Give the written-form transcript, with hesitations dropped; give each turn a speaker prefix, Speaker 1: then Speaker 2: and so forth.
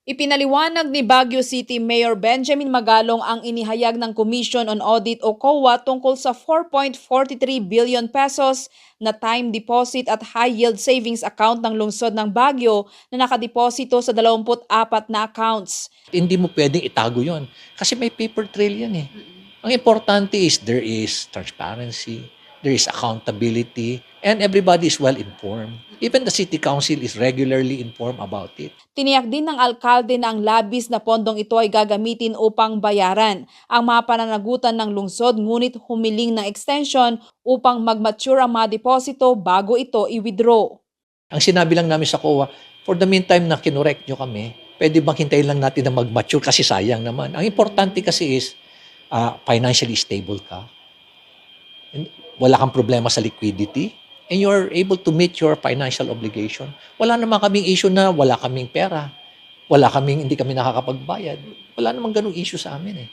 Speaker 1: Ipinaliwanag ni Baguio City Mayor Benjamin Magalong ang inihayag ng Commission on Audit o COA tungkol sa 4.43 billion pesos na time deposit at high yield savings account ng lungsod ng Baguio na nakadeposito sa 24 na accounts.
Speaker 2: Hindi mo pwedeng itago yon kasi may paper trail yan eh. Ang importante is there is transparency, there is accountability, and everybody is well informed. Even the city council is regularly informed about it.
Speaker 1: Tiniyak din ng alkalde na ang labis na pondong ito ay gagamitin upang bayaran ang mga pananagutan ng lungsod, ngunit humiling ng extension upang mag-mature ang mga deposito bago ito i-withdraw.
Speaker 2: Ang sinabi lang namin sa COA, for the meantime na kinorek nyo kami, pwede bang hintayin lang natin na mag-mature kasi sayang naman. Ang importante kasi is financially stable ka, and wala kang problema sa liquidity, and you are able to meet your financial obligation. Wala naman kaming issue na wala kaming pera, hindi kami nakakapagbayad. Wala namang ganung issue sa amin eh.